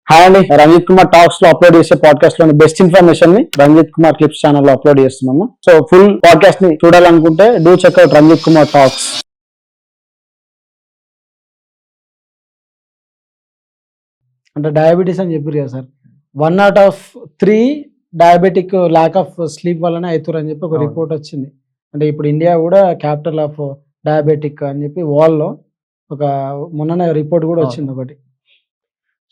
Hi అండి, Ranjith Kumar talks లో upload చేసే పాడ్కాస్ట్ లోని బెస్ట్ ఇన్ఫర్మేషన్ ని రంజిత్ కుమార్ క్లిప్స్ ఛానల్ లో అప్లోడ్ చేస్తున్నాము. సో ఫుల్ పాడ్కాస్ట్ ని చూడాలనుకుంటే do check out Ranjith Kumar talks. అంటే డయాబెటీస్ అని చెప్పారు కదా sir, 1/3 diabetic lack of sleep వల్లనే అవుతారు అని చెప్పి ఒక అవును. రిపోర్ట్ వచ్చింది. అంటే ఇప్పుడు ఇండియా కూడా క్యాపిటల్ ఆఫ్ డయాబెటిక్ అని చెప్పి లో ఒక మొన్ననే రిపోర్ట్ కూడా అవును. వచ్చింది ఒకటి.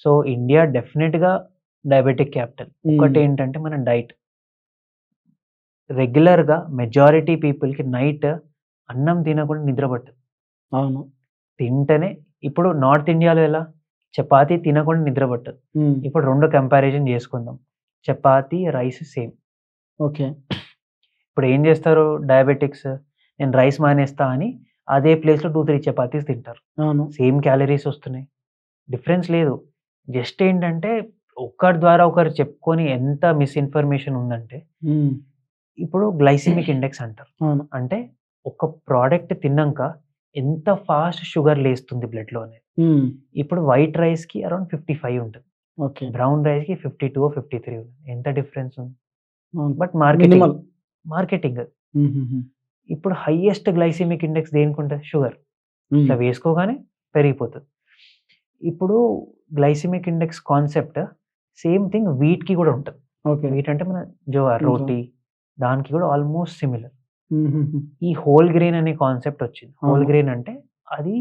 సో ఇండియా డెఫినెట్‌గా డయాబెటిక్ క్యాపిటల్. ఒకటేంటంటే మన డైట్. రెగ్యులర్‌గా మెజారిటీ పీపుల్‌కి నైట్ అన్నం తినకుండా నిద్ర పట్టదు. అవును. తింటేనే ఇప్పుడు నార్త్ ఇండియాలో ఎలా? చపాతీ తినకుండా నిద్ర పట్టదు. ఇప్పుడు 2 కంపారిజన్ చేసుకుందాం. Chapati, rice same. ఓకే. ఇప్పుడు ఏం చేస్తారు డయాబెటిక్స్? నేను రైస్ మానేస్తా అని అదే ప్లేస్‌లో 2, 3 చపాతీస్ తింటారు. అవును. సేమ్ క్యాలరీస్ వస్తున్నాయి. డిఫరెన్స్ లేదు. జస్ట్ ఏంటంటే ఒకరి ద్వారా ఒకరు చెప్పుకొని ఎంత మిస్‌ఇన్ఫర్మేషన్ ఉందంటే, ఇప్పుడు గ్లైసెమిక్ ఇండెక్స్ అంటారు. అవును. అంటే ఒక ప్రోడక్ట్ తిన్నంక ఎంత ఫాస్ట్ షుగర్ లేస్తుంది బ్లడ్‌లో అనేది. ఇప్పుడు వైట్ రైస్‌కి అరౌండ్ 55 ఉంటది. ఓకే. బ్రౌన్ రైస్‌కి 52 53 ఉంది. ఎంత డిఫరెన్స్ ఉంది. అవును. But minimal. మార్కెటింగ్ అది. ఇప్పుడు హైయెస్ట్ గ్లైసెమిక్ ఇండెక్స్ దేనికుంటది? షుగర్. ఇట్లా వేసుకోగానే పెరిగిపోతది. ఇప్పుడు glycemic index concept same thing వీట్‌కి గూడా ఉంటది. ఓకే. వీట్ అంటే మన జోవర్, ఇంకా. రోటీ దానికి గూడా ఆల్‌మోస్ట్ సిమిలర్. ఈ హోల్ గ్రెయిన్ అనే కాన్సెప్ట్ వచ్చింది. హోల్ అవును. గ్రెయిన్ అంటే అది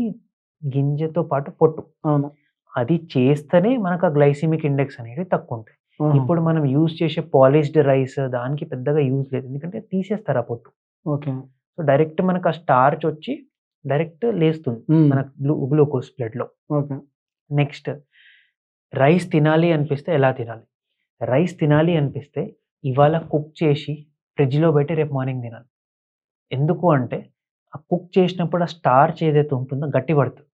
గింజతో పాటు పొట్టు. అవును. అది చేస్తేనే మనకు ఆ గ్లైసెమిక్ ఇండెక్స్ అనేవి తక్కువుంటాయి. ఆహా! ఇప్పుడు మనం యూజ్ చేసే పాలిష్డ్ రైస్ దానికి పెద్దగా యూజ్ లేదు. ఎందుకంటే తీసేస్తారు ఆ పొట్టు. ఓకే. సో, డైరెక్ట్ మనకు ఆ స్టార్చ్ వచ్చి డైరెక్ట్ లేస్తుంది. మన గ్లూకోజ్ బ్లడ్‌లో. ఓకే. నెక్స్ట్ రైస్ తినాలి అనిపిస్తే ఎలా తినాలి? రైస్ తినాలి అనిపిస్తే ఇవాళ కుక్ చేసి ఫ్రిడ్జ్‌లో పెట్టి రేపు మార్నింగ్ తినాలి. ఎందుకు అంటే ఆ కుక్ చేసినప్పుడు ఆ స్టార్చ్ ఏదైతే ఉంటుందో గట్టి పడతది.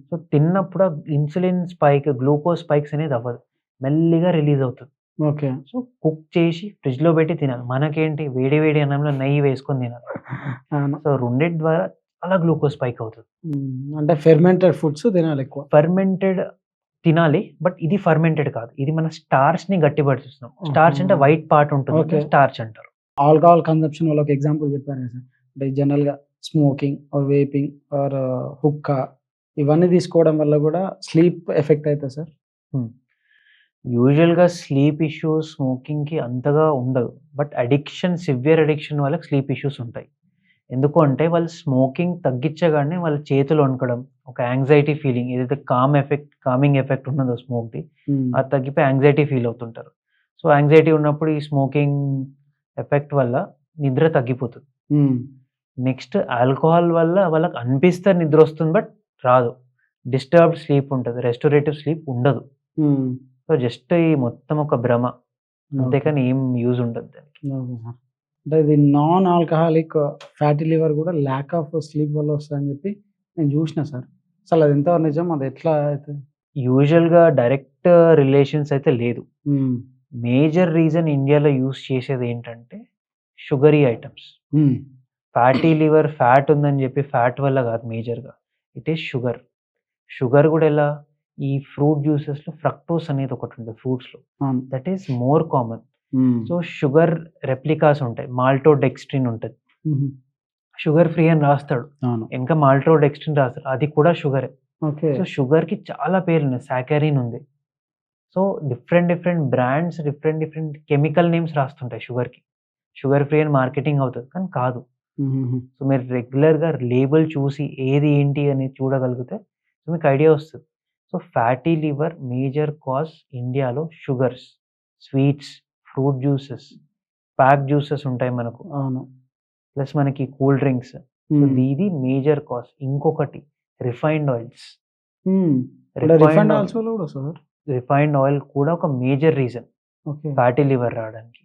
సో, తిన్నప్పుడు ఆ ఇన్సులిన్ స్పైక్, గ్లూకోజ్ స్పైక్స్ అనేది అవ్వదు. మెల్లిగా రిలీజ్ అవుతది. ఓకే. సో, కుక్ చేసి ఫ్రిడ్జ్‌లో పెట్టి తినాలి. మనకేంటి వేడి వేడి అన్నంలో నెయ్యి వేసుకొని తినాలి. అవును. సో, రెండిటి ద్వారా చాలా గ్లూకోజ్ స్పైక్ అవుతది. అంటే ఫెర్మెంటెడ్ ఫుడ్స్ తినాలెక్కువ. ఫెర్మెంటెడ్ తినాలి. బట్ ఇది ఫెర్మెంటెడ్ కాదు. ఇది మన స్టార్చ్‌ని గట్టిపరుస్తున్నాం. స్టార్చ్ అంటే ఆహా! వైట్ పార్ట్ ఉంటుంది. ఓకే. స్టార్చ్ అంటారు. ఆల్కహాల్ కన్జంప్షన్ వల్ల ఒక ఎగ్జాంపుల్ చెప్పారు కదా సార్. అంటే జనరల్‌గా స్మోకింగ్ ఆర్ వేపింగ్ ఆర్ హుక్కా ఇవన్నీ తీసుకోవడం వల్ల కూడా స్లీప్ ఎఫెక్ట్ అయితదా సార్? హ్మ్. యూజువల్‌గా స్లీప్ ఇష్యూస్ స్మోకింగ్‌కి అంతగా ఉండదు. బట్ సివియర్ అడిక్షన్ వాళ్ళకి స్లీప్ ఇష్యూస్ ఉంటాయి. ఎందుకు అంటే వాళ్ళు స్మోకింగ్ తగ్గించగానే వాళ్ళ చేతులు వణకడం, ఒక యాంగ్జైటీ ఫీలింగ్ ఏదైతే కామింగ్ ఎఫెక్ట్ ఉన్నదో స్మోక్‌ది అది తగ్గిపోయి యాంగ్జైటీ ఫీల్ అవుతుంటారు. సో, యాంగ్జైటీ ఉన్నప్పుడు ఈ స్మోకింగ్ ఎఫెక్ట్ వల్ల నిద్ర తగ్గిపోతది. నెక్స్ట్ ఆల్కహాల్ వల్ల వాళ్ళకి అనిపిస్తే నిద్రొస్తుంది. బట్ రాదు. డిస్టర్బ్డ్ స్లీప్ ఉంటది. రెస్టోరేటివ్ స్లీప్ ఉండదు. సో, జస్ట్ ఈ మొత్తం ఒక భ్రమ. ఓకే. అంతేకాని ఏం యూజ్ ఉండదు దానికి. Okay sir. అంటే ఇది నాన్ ఆల్కహాలిక్ ఫ్యాటీ లివర్ కూడా ల్యాక్ ఆఫ్ స్లీప్ వల్ల వస్తదని చెప్పి నేను చూషినా సార్. అసలు అది ఎంతవరకు నిజం? అది ఎట్లా అయితది? యూజువల్‌గా డైరెక్ట్ రిలేషన్స్ అయితే లేదు. హ్మ్. మేజర్ రీజన్ ఇండియాలో యూజ్ చేసేదేంటంటే షుగరీ ఐటెమ్స్. హ్మ్. ఫ్యాటీ లివర్ ఫ్యాట్ ఉందని జెప్పి ఫ్యాట్ వల్ల గాదు మేజర్‌గా. It is sugar. షుగర్ గూడా ఎలా? ఈ ఫ్రూట్ జ్యూసెస్‌లో ఫ్రక్టోస్ అనేది ఒకటుంటది ఫ్రూట్స్‌లో. అవును. That is more common. హ్మ్. సో, షుగర్ రెప్లికాస్ ఉంటాయి. మాల్టోడెక్స్ట్రిన్ ఉంటది. హుహు. షుగర్ ఫ్రీ అని రాస్తాడు. అవును. ఎనక మాల్టోడెక్స్ట్రిన్ రాస్తాడు. అది కూడా షుగరే. ఓకే. సో, షుగర్‌కి చాలా పేర్లున్నాయి. సాకరిన్ ఉంది. So, different brands different chemical names రాస్తుంటాయి షుగర్‌కి. షుగర్ ఫ్రీ అని మార్కెటింగ్ అవుతది. కానీ కాదు. హుహుహు. సో, మీరు రెగ్యులర్‌గా లేబుల్ చూసి ఏది ఏంటి అనేది చూడగలిగితే సో, మీకు ఐడియా వస్తది. So, fatty liver major cause ఇండియాలో sugars, sweets, fruit juices, pack juices ఉంటాయి మనకు. అవును. ప్లస్ మనకి కూల్ డ్రింక్స్. సో, ఇది మేజర్ కాజ్. ఇంకొకటి రిఫైన్డ్ ఆయిల్స్. అంటే రిఫైండ్ రిఫైన్డ్ ఆయిల్స్ వల్ల కూడా వస్తదా సార్? రిఫైన్డ్ ఆయిల్ కూడా ఒక major reason okay. Fatty liver రావడానికి.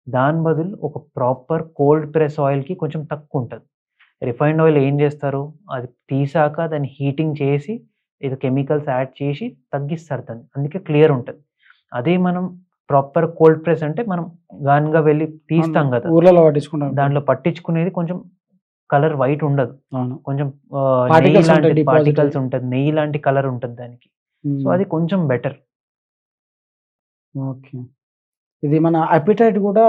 దాని బదులు ఒక ప్రాపర్ కోల్డ్ ప్రెస్ ఆయిల్‌కి కొంచెం తక్కువుంటది. రిఫైన్డ్ ఆయిల్ ఏం జేస్తారు? అది తీసాక దాన్ని హీటింగ్ చేసి ఏదో కెమికల్స్ యాడ్ చేసి తగ్గిస్తారు దాన్ని. అందుకే క్లియర్ ఉంటది. అదే మనం ప్రాపర్ కోల్డ్ ప్రెస్ అంటే మనం గానుగ వెళ్లి తీస్తాం అవును. గదా! ఊర్లలో పట్టించుకుంటారు. దాంట్లో పట్టించుకునేది కొంచెం కలర్ వైట్ ఉండదు. అవును. కొంచెం నెయ్యి పార్టికల్స్ ఉంటాయి లాంటిది డిపాజిట్ అయ్యి. పార్టికల్స్ ఉంటది. నెయ్యి లాంటి కలర్ ఉంటది దానికి. సో, హ్మ్. అది కొంచెం బెటర్. ఓకే. ఇది మన అపెటైట్ గూడా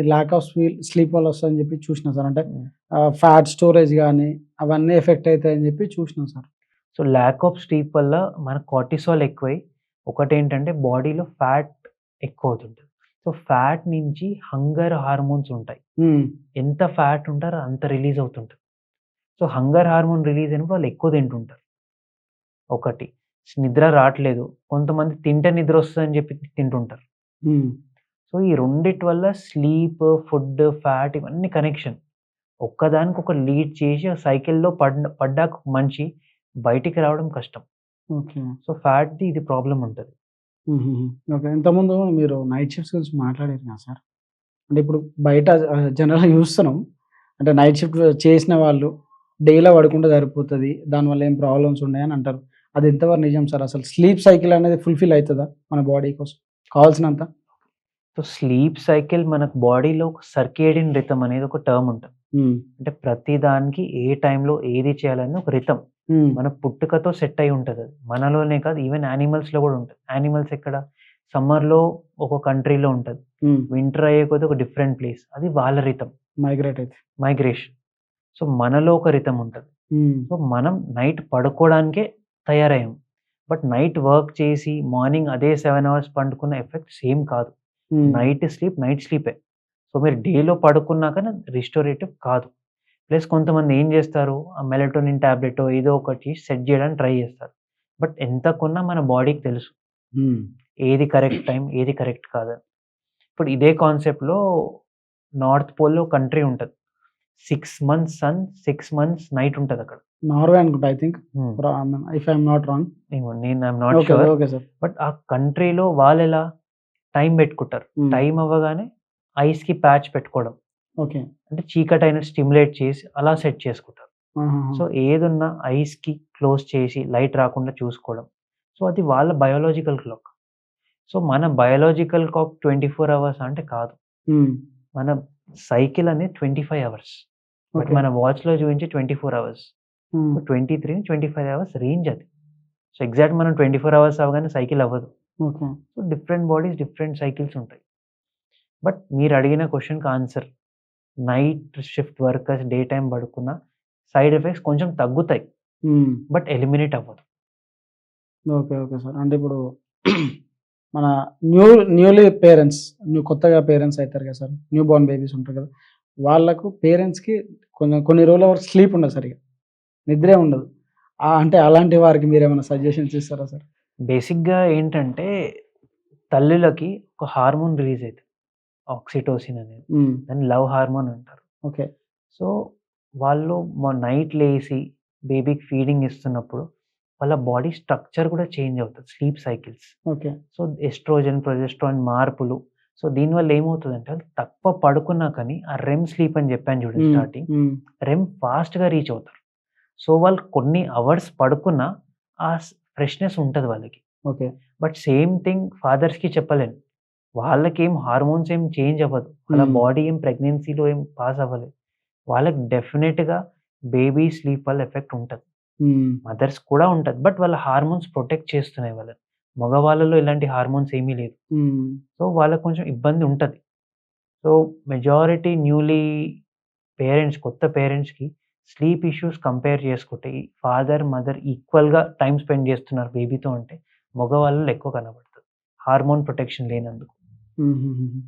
ల్యాక్ ఆఫ్ స్లీప్ వల్ల వస్తదని జెప్పి చూషినా సార్. అంటే హ్మ్. ఫ్యాట్ స్టోరేజ్ గాని అవన్నీ ఎఫెక్ట్ అయితాయని జెప్పి చూషినా sir. So, lack of sleep వల్ల మనకు కార్టిసాల్ ఎక్కువై ఒకటేంటంటే బాడీలో ఫ్యాట్ ఎక్కువవుతుంటది. సో, ఫ్యాట్ నుంచి హంగర్ హార్మోన్స్ ఉంటాయి. హ్మ్. ఎంత ఫ్యాట్ ఉంటారో అంత రిలీజ్ అవుతుంటది. సో, హంగర్ హార్మోన్ రిలీజ్ అయినప్పుడు వాళ్ళు ఎక్కువ తింటుంటారు. ఒకటి. నిద్ర రాట్లేదు. కొంతమంది తింటే నిద్రొస్తదని జెప్పి తింటుంటారు. హ్మ్. సో, ఈ రెండిటి వల్ల స్లీప్, ఫుడ్, ఫ్యాట్ ఇవన్నీ కనెక్షన్. ఒక్కదానికొకటి లీడ్ చేసి ఆ సైకిల్‌లో పడ్డాక మనిషి బయటికి రావడం కష్టం. ఓకే. సో, ఫ్యాట్‌ది ఇది ప్రాబ్లమ్ ఉంటది. హుహుహు. ఓకే. ఇంతకుముందు మీరు నైట్ షిఫ్ట్స్ గురించి మాట్లాడారు కదా సార్. అంటే ఇప్పుడు బయట జనరల్‌గా చూస్తున్నాం. అంటే నైట్ షిఫ్ట్ చేసిన వాళ్ళు డేలో పడుకుంటే సరిపోతది. దానివల్ల ఏం ప్రాబ్లమ్స్ ఉన్నాయని అంటారు. అది ఎంతవరకు నిజం సార్? అసలు స్లీప్ సైకిల్ అనేది ఫుల్‌ఫిల్ అయితదా మన బాడీ కోసం కావాల్సినంత? సో, స్లీప్ సైకిల్ మనకు బాడీలో ఒక సర్కేడియన్ రిథమ్ అనేది ఒక టర్మ్ ఉంటది. హ్మ్. అంటే ప్రతి దానికి ఏ టైంలో ఏది చేయాలని ఒక రిథమ్. హ్మ్. మన పుట్టుకతో సెట్ అయ్యి ఉంటదది. మనలోనే కాదు ఈవెన్ యానిమల్స్‌లో గూడా ఉంటది. యానిమల్స్ ఎక్కడ? సమ్మర్‌లో ఒక కంట్రీలో ఉంటది. హ్మ్. వింటర్ అయ్యే కొద్దీ ఒక డిఫరెంట్ ప్లేస్. అది వాళ్ళ రిథమ్. మైగ్రేట్ అయితే. మైగ్రేషన్. సో, మనలో ఒక రిథమ్ ఉంటది. హ్మ్. సో, మనం నైట్ పడుకోవడానికే తయారయ్యాం. బట్ నైట్ వర్క్ చేసి మార్నింగ్ అదే 7 అవర్స్ పండుకున్న ఎఫెక్ట్ సేమ్ కాదు. హ్మ్. నైట్ స్లీపే. సో, మీరు డేలో పడుకున్నా కానీ రిస్టోరేటివ్ కాదు. ప్లస్ కొంతమంది ఏం జేస్తారు, ఆ మెలటోనిన్ టాబ్లెటో ఏదో ఒకటి సెట్ జేయడానికి ట్రై జేస్తారు. బట్ ఎంత కొన్నా మన బాడీకి తెలుసు. హ్మ్. ఏది కరెక్ట్ టైం, ఏది కరెక్ట్ కాదని. ఇప్పుడు ఇదే కాన్సెప్ట్‌లో నార్త్ పోల్‌లో కంట్రీ ఉంటది. 6 మంత్స్ సన్, 6 మంత్స్ నైట్ ఉంటదక్కడ. నార్వే అనుకుంటా I think. Hmm. If I am not wrong. I am not okay. Sure. Okay sir. But ఆ కంట్రీలో వాళ్ళెలా టైం బెట్టుకుంటారు. హ్మ్. టైం అవ్వగానే ఐస్‌కి ప్యాచ్ పెట్టుకోవడం. ఓకే. అంటే చీకటైనట్టు స్టిమ్యులేట్ చేసి అలా సెట్ చేసుకుంటారు. ఆహాహా! సో, ఏదున్నా ఐస్‌కి క్లోజ్ చేసి లైట్ రాకుండా చూసుకోవడం. సో, అది వాళ్ళ బయోలాజికల్ క్లాక్. సో, మన బయోలాజికల్ క్లాక్ 24 అవర్స్ అంటే కాదు. హ్మ్. మన సైకిల్ అనేది 25 అవర్స్. But okay. మన వాచ్‌లో చూయించే 24 hours. Hmm. So, 23-25 hours range అది. సో, ఎగ్జాక్ట్ మనం 24 అవర్స్ అవ్వగానే సైకిల్ అవ్వదు. Okay. So, different bodies different cycles ఉంటాయి. బట్ మీరడిగిన క్వెషన్‌కి answer night shift workers day time పడుకున్న సైడ్ ఎఫెక్ట్స్ కొంచెం తగ్గుతాయి. హ్మ్. బట్ ఎలిమినేట్ అవ్వదు. ఓకే. Okay sir. అంటే ఇప్పుడు మన న్యూ న్యూలీ పేరెంట్స్ కొత్తగా పేరెంట్స్ అయితారు కదా సార్. న్యూ బోర్న్ బేబీస్ ఉంటారు కదా! వాళ్ళకు పేరెంట్స్‌కి కొన్ని రోజుల వరకు స్లీప్ ఉండదు సరిగ్గా. నిద్రే ఉండదు. అంటే అలాంటి వారికి మీరేమైనా సజెషన్స్ ఇస్తారా సార్? బేసిక్‌గా ఏంటంటే తల్లులకి ఒక హార్మోన్ రిలీజ్ అయితది. ఆక్సిటోసిన్ అనేది. హ్మ్. దాన్ని లవ్ హార్మోన్ అంటారు. ఓకే. సో, వాళ్ళు నైట్ లేసి బేబీకి ఫీడింగ్ ఇస్తున్నప్పుడు వాళ్ళ బాడీ స్ట్రక్చర్ కూడా చేంజ్ అవుతది. Sleep cycles. Okay. So, oestrogen, progesterone మార్పులు. సో, దీనివల్ల ఏమవుతదంటే వాళ్ళు తక్కువ పడుకున్నా కానీ ఆ రెమ్ స్లీప్ అని చెప్పాను చూడండి హ్మ్. స్టార్టింగ్. హ్మ్. రెమ్ ఫాస్ట్‌గా రీచ్ అవుతారు. సో, వాళ్ళు కొన్ని అవర్స్ పడుకున్నా ఆ ఫ్రెష్‌నెస్ ఉంటది వాళ్ళకి. ఓకే. బట్ సేమ్ థింగ్ ఫాదర్స్‌కి చెప్పలేను. వాళ్ళకేం హార్మోన్స్ ఏం చేంజ్ అవ్వదు. వాళ్ళ హ్మ్. బాడీ ఏం ప్రెగ్నెన్సీలో ఏం పాస్ అవ్వలేదు. వాళ్ళకి డెఫినిట్‌గా బేబీ స్లీప్ వల్ల ఎఫెక్ట్ ఉంటది. హ్మ్. మదర్స్ కూడా ఉంటది. బట్ వాళ్ళ హార్మోన్స్ ప్రొటెక్ట్ చేస్తున్నాయి వాళ్ళని. మగవాళ్ళలో ఇలాంటి హార్మోన్స్ ఏమీ లేదు. హ్మ్. సో, వాళ్ళకి కొంచెం ఇబ్బంది ఉంటది. సో, మెజారిటీ న్యూలీ కొత్త పేరెంట్స్‌కి స్లీప్ ఇష్యూస్ కంపేర్ చేసుకుంటే ఈ ఫాదర్, మదర్ ఈక్వల్‌గా టైమ్ స్పెండ్ చేస్తున్నారు బేబీతో అంటే మగవాళ్ళలో ఎక్కువ కనబడతది. హార్మోన్ ప్రొటెక్షన్ లేనందుకు. హుహుహుహు.